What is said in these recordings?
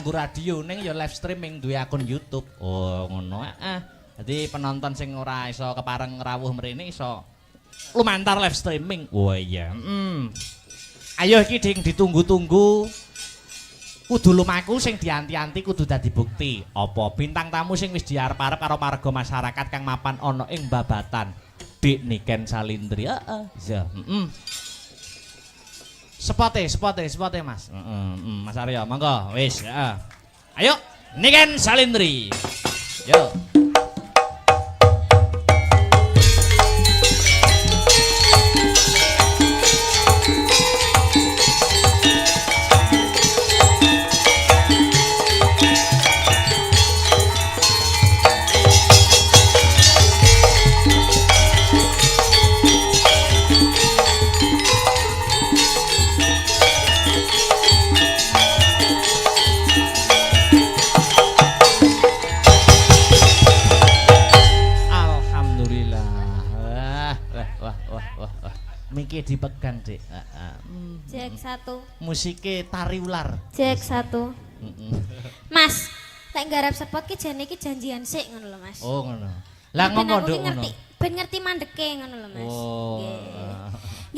nganggo radio ning ya live streaming duwe akun YouTube. Oh, ngono. Dadi penonton sing ora iso kepareng rawuh mrene iso lumantar live streaming. Oh iya. Ayo iki ding ditunggu-tunggu. Kudu lumaku sing dianti-anti kudu dadi bukti. Apa bintang tamu sing wis diarep-arep karo marga masyarakat kang mapan ana ing babatan. Dik Niken Salindri. Iya, Spote Mas. Mas Aryo, monggo wis, Ayo, Niken Salindri. Yo. Miki dipegang, Dik. Cek 1. Musike tari ular. Cek 1. Mas, lek garap spot ki jane iki janjian sik ngono lho, Mas. Oh, ngono. Lah ngono nduk ngono. Ben ngerti mandeke ngono lho, Mas. Oh.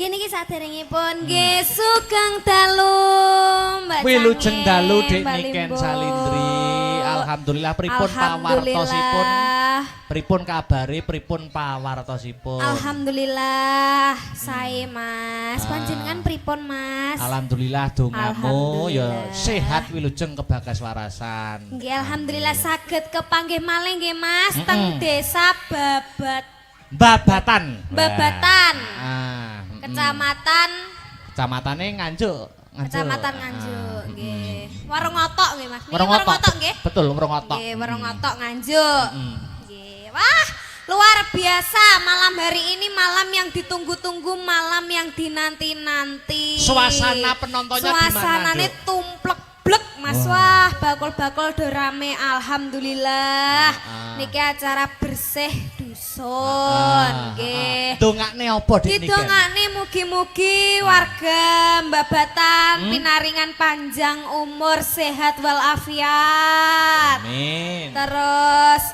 Nggih niki saderengipun nggih sugeng dalu Mbak Wilujeng dalu Dik Niken Salindri. Alhamdulillah pripun pawartosipun? Pripun kabare, pripun pawartosipun? Alhamdulillah sae Mas. Panjenengan pripun Mas? Alhamdulillah dongamu ya sehat wilujeng kebagas warasan. Nggih alhamdulillah saged kepanggih malih nggih Mas teng Desa Babatan. Kecamatane Nganjuk. Kecamatan Nganjuk nggih. Warung Otok nggih Mas. Warung Otok nggih. Betul, Warung Otok. Nggih, Warung Otok Nganjuk. Nggih. Wah, luar biasa malam hari ini malam yang ditunggu-tunggu, malam yang dinanti-nanti. Suasana penontonnya gimana? Suasanane tumplek-blek Mas. Wah, bakul-bakul do rame alhamdulillah. Niki acara bersih dusun nggih. Dongakne apa Dik Niken? Didongakne mugi-mugi warga Babatan pinaringan panjang umur, sehat walafiat. Amin. Terus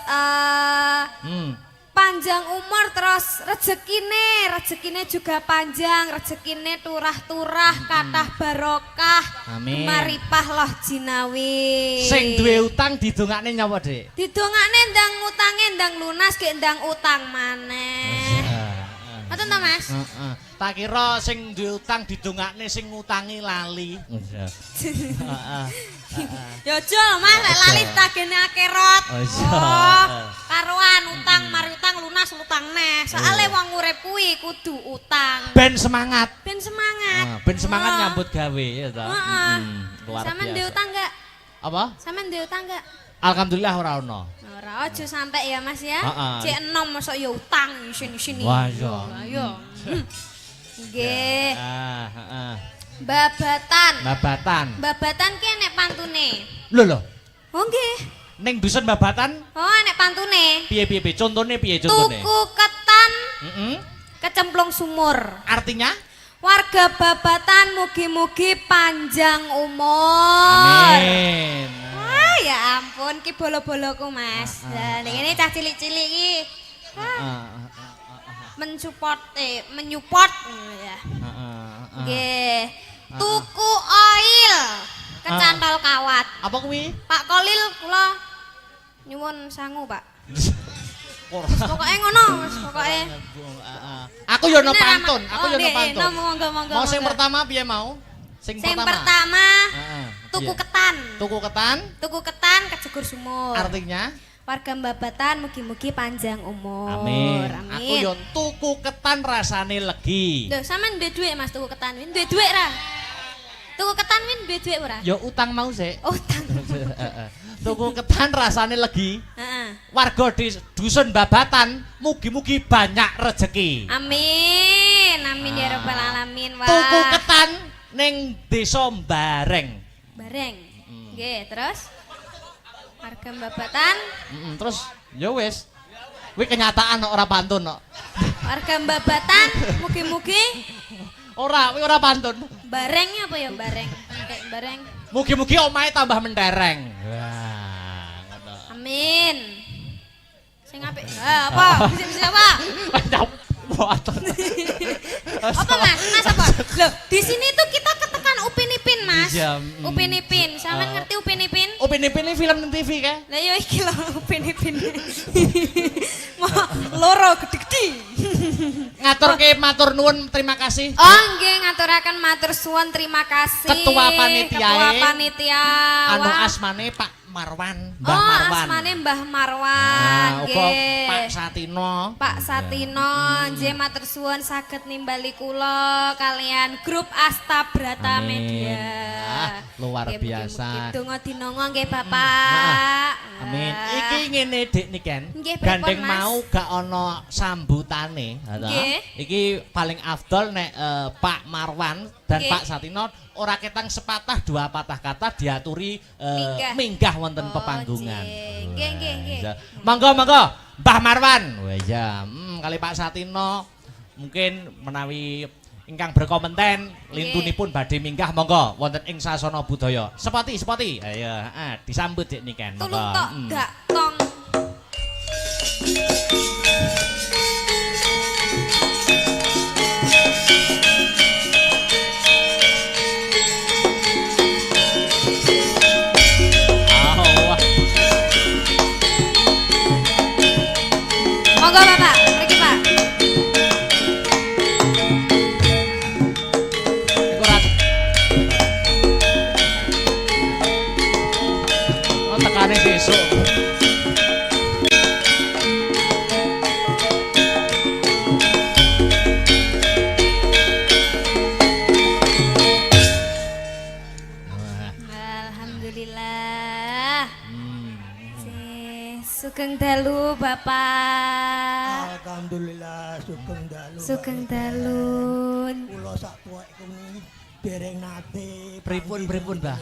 panjang umur, terus rezekine juga panjang, rezekine turah-turah, kathah barokah. Amin. Maripah loh jinawi. Sing duwe utang didongakne nyapa, Dik? Didongakne ndang utange ndang lunas ge ndang utang maneh. Ngoten to, Mas? Tak kira sing duwe utang didongakne sing ngutangi lali. Ya aja lho Mas, lek lali tagene akhirat. Karuan utang mari utang lunas utang neh. Soale wong urip kuwi kudu utang. Ben semangat. Ben semangat. Ben semangat nyambut gawe ya ta. Luar biasa. Sampeyan duwe utang enggak? Apa? Sampeyan duwe utang enggak? Alhamdulillah ora ono. Ora aja sampe ya Mas ya. Cek enom mosok ya utang sini-sini. Wah ya. Ayo. Nggih. Babatan. Babatan ki enek pantune. Lho. Oh nggih. Ning dusun Babatan? Oh enek pantune. Piye? Contone piye contone? Tuku ketan. Kecemplung sumur. Artinya? Warga Babatan mugi-mugi panjang umur. Amin. Wah ya ampun ki bolo-boloku Mas. Lah ning ngene cah cilik-cilik iki. Menyupport ya. Nggih. Tuku oil kecantol kawat. Apa kuwi? Pak Kolil kula nyuwun sangu, Pak. Pokoke ngono, Mas, pokoke. Aku yo ono pantun, Monggo. Mau sing pertama piye mau? Sing pertama tuku ketan. Tuku ketan kejegur sumur. Artinya warga Babatan mugi-mugi panjang umur. Amin. Aku yo tuku ketan rasane legi. Lho, sampean duwe dhuwit Mas tuku ketan? Duwe dhuwit ra? Tuku ketan win duwe dhuwit ora? Yo utang mau sik. Utang. Tuku ketan rasane legi. Heeh. Warga di dusun Babatan mugi-mugi banyak rezeki. Amin. Amin ya rabbal alamin. Wah. Tuku ketan ning desa Bareng. Nggih, terus warga Babatan. Terus ya wis. Kuwi kenyataan kok ora pantun kok. Warga Babatan mugi-mugi ora pantun. Bareng apa ya bareng? Bareng. Mugi-mugi omahe tambah mentereng. Wah, ngono. Amin. Sing apik. Apa? Bisa apa? Apa Mas? Mas apa? Loh, di sini tuh kita ketekan Upin Ipin, Mas. Iya, Upin Ipin. Sampeyan ngerti Upin Ipin? Upin Ipin ini film di TV kan? Lah yo iki lho Upin Ipin. Loro gede-gede. Matur nuwun, terima kasih. Oh nggih ngaturaken matur suwun terima kasih. Ketua panitia. Ketua panitia. Anu Wah. asmane Pak Marwan, Mbah Marwan. Asmane Mbah Marwan. Uga Pak Satino. Pak Satino, nggih matur suwun saged nimbali kula kalian grup Astabrata Amin. Media. Luar Nggih, biasa. mugi-mugi donga dinonga nggih Bapak. Amin. Iki ngene Dik niken. Nggih, pripun, Gandeng Mas? mau gak ana sambutane, to. Nggih. Iki paling afdol nek Pak Marwan dan Nggih. Pak Satino ora ketang sepatah dua patah kata diaturi Minggah. wonten Oh, pepanggungan. nggih, nggih, nggih. Iya. Monggo Mbah Marwan. Wah ya, kali Pak Satino mungkin menawi ingkang berkompeten lintunipun badhe minggah monggo wonten ing sasana budaya. Sepati. Ayo, disambut Dik niken. Tulung tok gak tong. Monggo Bapak, mriki Pak. Iku ora. Oh, tekane besok. Alhamdulillah. Sugeng dalu Bapak. Alhamdulillah sugeng dalu. Sugeng dalun. Kula sak tuwek dereng nate. Pripun, Mbah?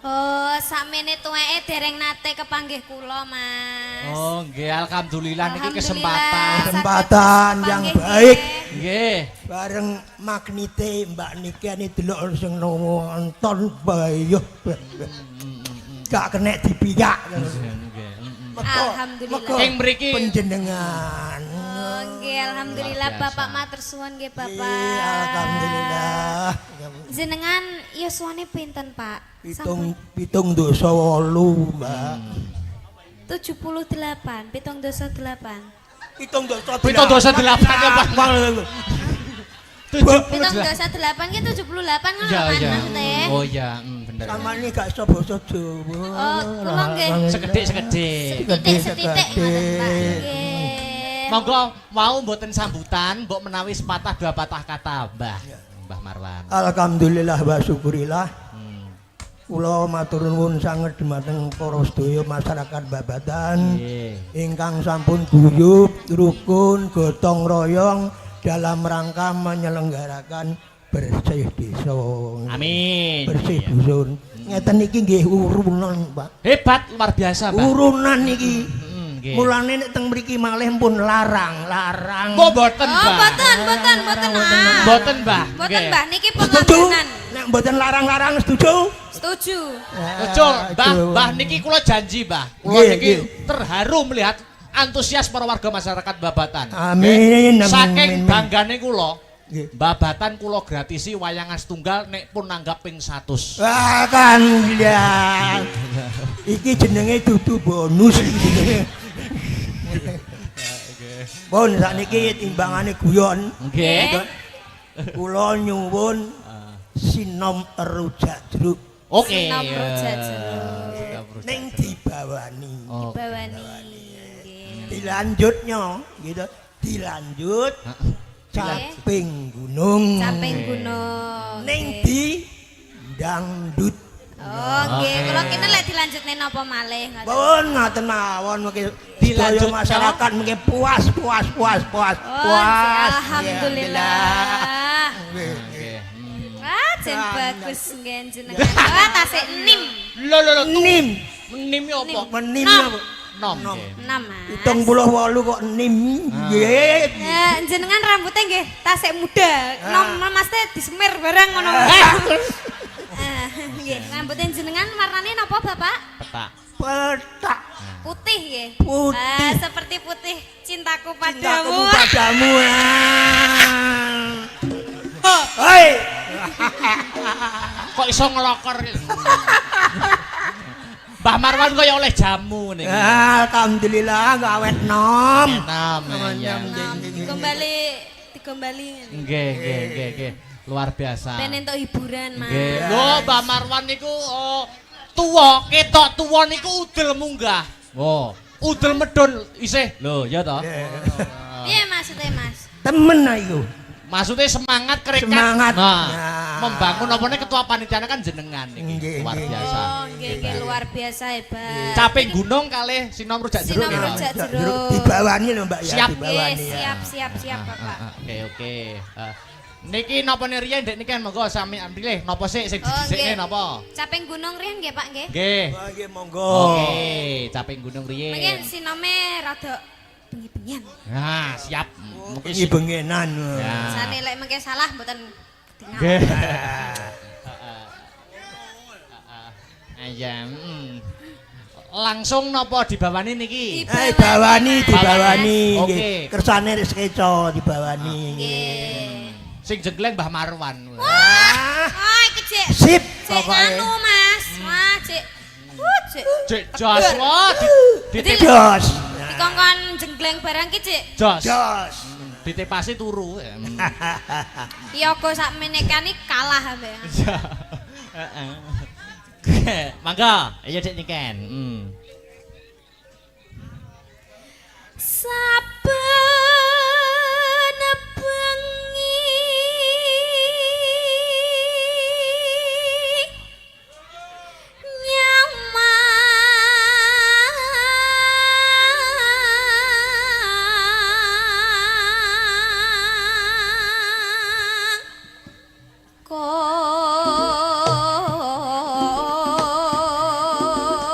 Oh, sakmene tuweke dereng nate kepanggih kula, Mas. Oh, nggih alhamdulillah niki Alhamdulillah. kesempatan. Kesempatan Saged yang kepanggih baik. nggih. Nggih. Bareng magnite Mbak Niki ini delok sing nonton bayuh. Gak kena dipiyak. Alhamdulillah. Ing mriki Penjenengan. Oh, nggih alhamdulillah Luar biasa. Bapak matur suwun nggih Bapak. Iya, alhamdulillah. Jenengan yuswane pinten, Pak? Pitung dosa 8, Mbak. 78, 78. Pitung dosa 78 ya, Pak. 78 ki 78 ngono Iya, kan iya. maksudnya. Oh iya, bener. Sama ini gak iso basa Jawa. Oh, kula nggih. Sekedhik. Setitik ngoten, Pak. Nggih. Monggo mau mboten sambutan, mbok menawi sepatah dua patah kata, Mbah Marwan. Alhamdulillah wa syukurillah. Kula matur nuwun sanget dhumateng para sedaya masyarakat Babatan Nggih. ingkang sampun guyub, rukun, gotong royong dalam rangka menyelenggarakan bersih desa. Amin. Bersih dusun. Ngeten iki nggih urunan, Pak. Hebat, luar biasa, Mbah. Urunan iki. Nggih. Mulane nek teng mriki malih pun larang. Kok mboten, Oh, Mbah? mboten. Mboten, Mbah. Mboten, Nggih. Mbah. Niki Setuju? pengorbanan. Nek mboten larang-larang setuju? Setuju. Betul, Mbah niki kula janji, Mbah. Kula Nggih, niki nggih. terharu melihat antusias para warga masyarakat Babatan. Amin, Nggih. Saking amin, amin. banggane kula, Nggih. Babatan kula gratisi wayangan setunggal nek pun nanggap ping 100. Wah kan ya. Iki jenenge dudu bonus. Bon sakniki timbangane guyon. Nggih. Kula nyuwun sinom rujak jeruk Oke. Sinom rujak ning dibawani. Oh. Bawani. Nggih. Dilanjutnya gitu. Dilanjut caping gunung. Samping gunung. Ning Nggih. di dangdut. Oh, nggih. Kula kene lek dilanjutne napa malih ngoten. Pun ngaten mawon mungkin Dilanjutnya. sedaya masyarakat mungkin puas. Oh, alhamdulillah. Nggih. Wah, jen bagus nggih jenengan. Wah, tasik nim. Lho, Nim, nim apa? menim Nom. apa? Nom. nggih. 6, Mas. 78 kok nim. Nggih. Jenengan rambutnya nggih tasik muda. Nom Mas teh disemir bareng ngono. nggih. Rambutnya jenengan warnane napa, Bapak? Petak. Petak. Putih nggih. Putih. Seperti putih cintaku Cintaku padamu. padamu. Hei, Kok iso ngelokor? Mbah Marwan kaya oleh jamu niki. alhamdulillah gak awet nom. Enom. Iya. Digombali ngene. Nggih. Luar biasa. Ben entuk hiburan, Mas. Nggih. Lho, Mbah Marwan niku tuwa, ketok tuwa niku udel munggah. Oh, udel medun isih. Lho, ya toh. Piye maksudnya, Mas? Temen ayo. Maksudnya semangat kerekat. Semangat. Nah, Ya. membangun apa nih ketua panitia kan jenengan niki. Nggih, Luar nggih. biasa. Oh, nggih luar biasa hebat. Capek gunung kalih sinom rujak jeruk. Sinom ya, Pak? rujak jeruk. Dibawani lho Mbak ya, Siap. dibawani ya. Siap, Bapak. Oke. Niki napa riyen Dek niki monggo sami ambilih napa sik sing Oh, disikne nggih. napa? Caping gunung riyen nggih, Pak nggih. Nggih. Oh, nggih monggo. Oke, capek gunung Mungkin riyen. sinome rada bengi-bengian. Nah, siap. Mungkin Iki bengenan. Ya. Sane lek mengke salah mboten ketingal. Nggih. Iya. Langsung napa dibawani niki? Dibawani. Oke. Nggih. Kersane wis keco dibawani. Nggih. Sing jenggleng Mbah Marwan. Ah, Iki Cik. sip Cik pokoke. anu, Mas. Wah, Cik. Cik. Cek jos wah Betul. Jos. Dikongkon jenggleng barang ki, Cik. jos. Jos. Ditepasi turu. Yogo sak menekani kalah ambek. Heeh. Mangga, ayo Dek nyiken. Saben bengi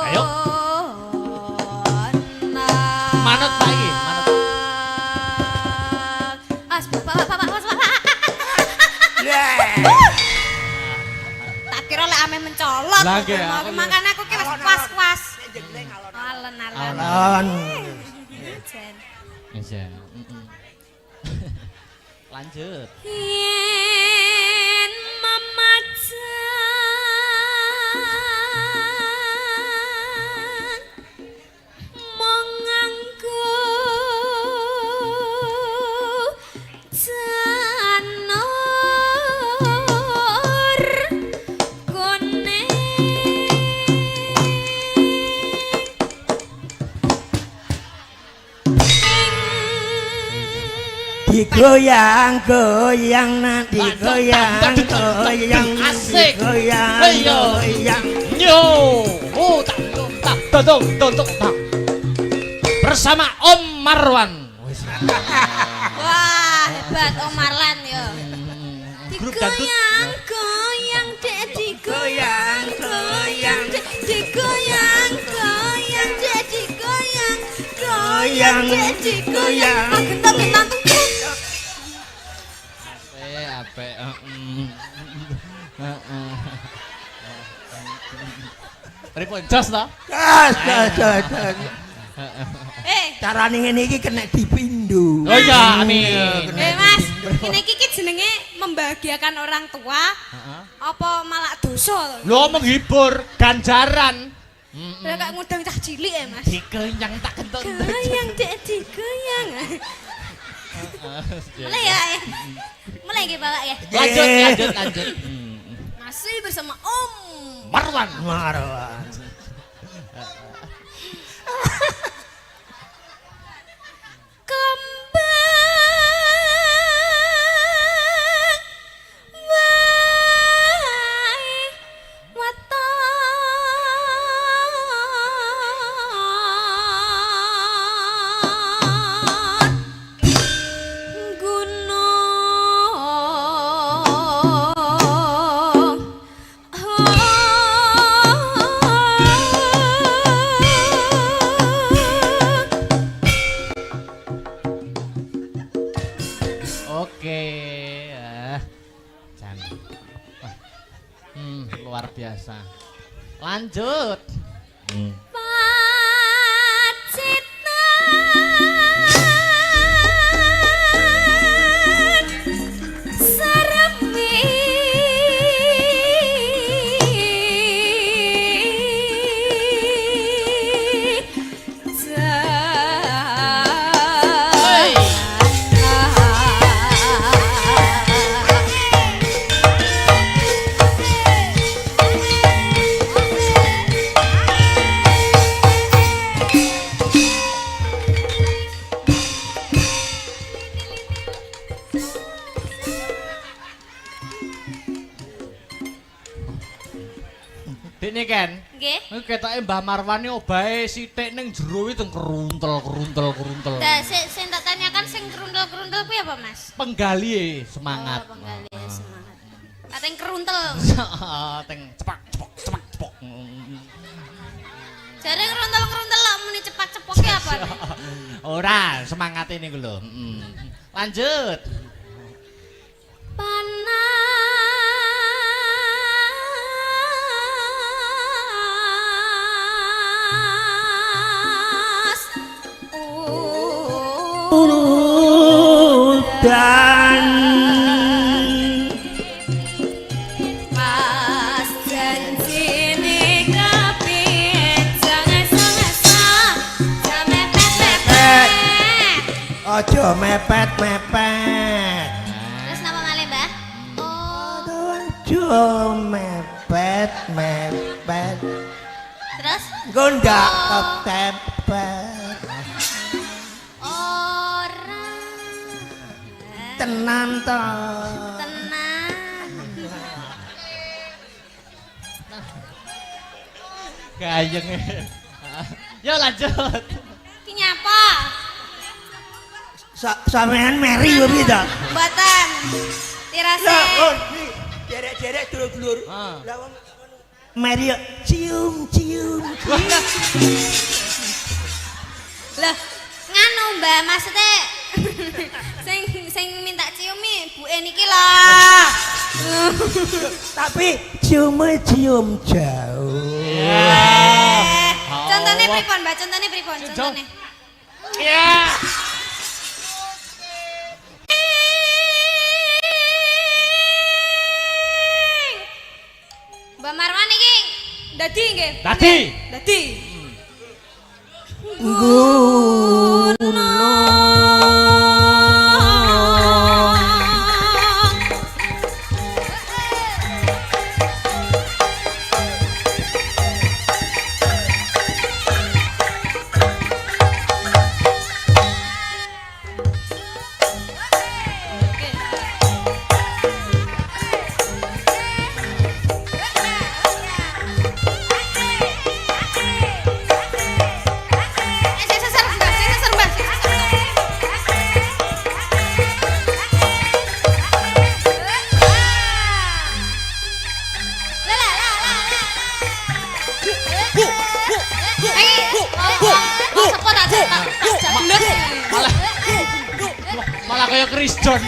Ayo. Manut Pak iki, manut. Tak kira lek ame mencolot. Lah, nggih, Mau aku makane aku ki wis kuas-kuas. Alon-alon. Alon. Jen. Iya. Lanjut. Yen mamajan mong nganggo janur kuning Digoyang nanti goyang Asik. goyang Ayo. goyang. Yo, tak. Bersama Om Marwan. Wah, hebat Om Marlan yo. Grup dangdut. Digoyang, Dek, digoyang, Goyang, Dek, digoyang, Dek, digoyang, Goyang, Dek, digoyang. goyang. Gentang-gentang. Apik. Pripun jos to? Gas. Carane ngene iki kena dipindho. Oh iya, amin. Mas, ini iki jenenge membahagiakan orang tua. Apa malah dosa? Lo menghibur ganjaran. Lah kayak ngundang cah cilik ya, Mas. Dikenyang tak kentut. Goyang, Dek, digoyang. Mulai ya. Mulai nggih, Bapak ya. Lanjut. Masih bersama Om Marwan. Marwan. kembang wae waton gunung luar biasa. Lanjut. Dene Ken. Nggih. Kuwi ketoke Mbah Marwani obahe sithik ning jero iki keruntel. Lah sing tak tanyakan sing keruntel-keruntel kuwi apa, Mas? Penggali semangat. Oh, penggali semangat. Kateng keruntel. Teng cepak. Jare keruntel-keruntel lak muni cepak-cepok ki apa? Ora, semangat ini lho. Lanjut. Panas. Dan Mas janjine kapit sangat-sangat sampe pepet. aja mepet. Terus napa malih, Mbah? Oh, Aja mepet. terus Engko ndak ketepet. ora Tenan to. tenang. Gayeng. Yo lanjut. Ki nyapa? Sampean meri yo piye ta? Mboten. Tirase. Lah, kon iki derek-derek dulur-dulur. Ah. Lah wong meri yo cium. Lah, nganu Mbak, maksudnya sing minta ciumi buke niki lah. Tapi cium jauh. Contohnya pripun, Mbak? Contohnya pripun? Contohnya. Ya. Mbak Marwan iki dadi nggih. Dadi. Dadi. Malah kayak Chris John.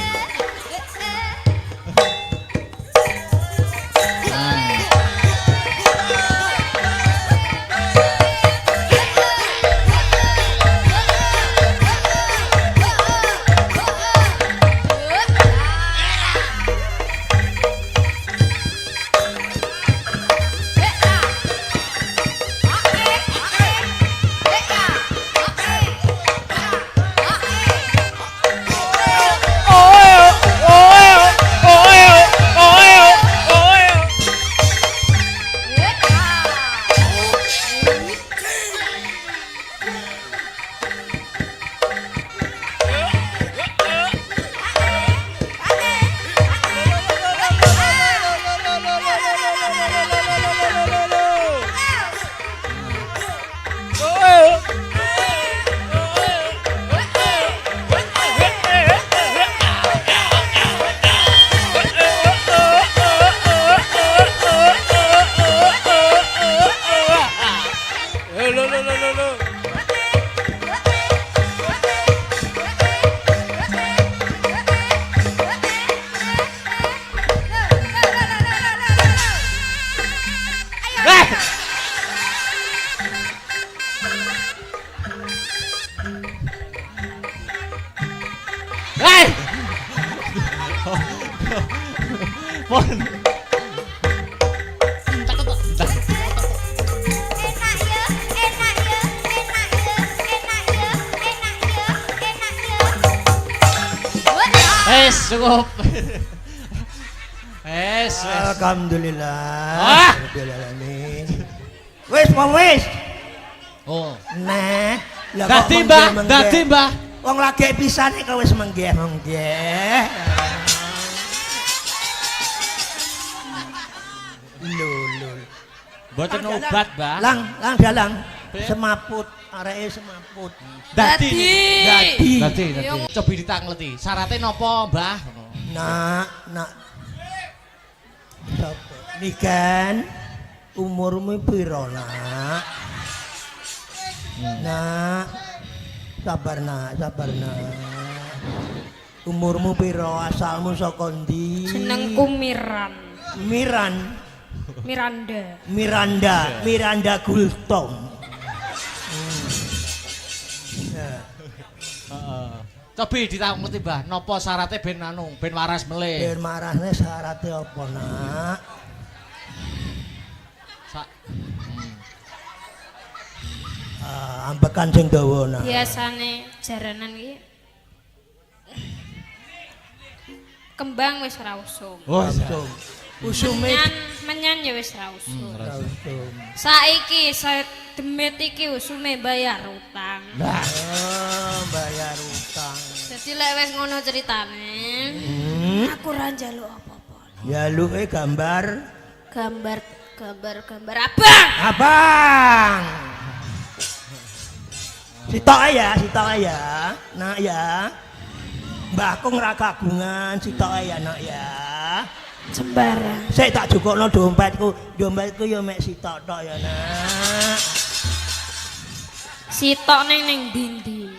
Hei. Pun. Cukup. Wes. Alhamdulillah. Ah. Alhamdulillah. Wis, wis. Oh. Nah, lah Dadi Mbah. Wong lagi pisane kok wis menggeh. Lho. Mboten obat, Mbah. Lang dalang. Semaput, areke semaput. Dadi. Yung- Coba ditangleti. Syaratnya napa, Mbah? Nak. Sapa? Nikan umurmu piro, Nak? Nak. Sabar, Nak. Umurmu piro? Asalmu saka ndi? Jenengku Miran. Miranda Gultom. Coba ditangleti, Mbah. Napa syaratnya ben waras melih? Ben marahne syaratnya apa, Nak? Ambekan sing dawa, Nak. Biasane jaranan iki kembang wis ra usum. Langsung. Usume Menyan ya wis ra usum. langsung. Saiki demit iki usume bayar utang. Bayar utang. Jadi lek wis ngono ceritane, aku ra njaluk apa-apa. Jaluke gambar Gambar abang. abang. Sitok ya. Nak ya. Mbahku ora kagungan sitok ya, Nak ya. Sembarang. Sik tak jukukno dompetku ya mek sitok tok ya, Nak. Sitok ning ndi-ndi.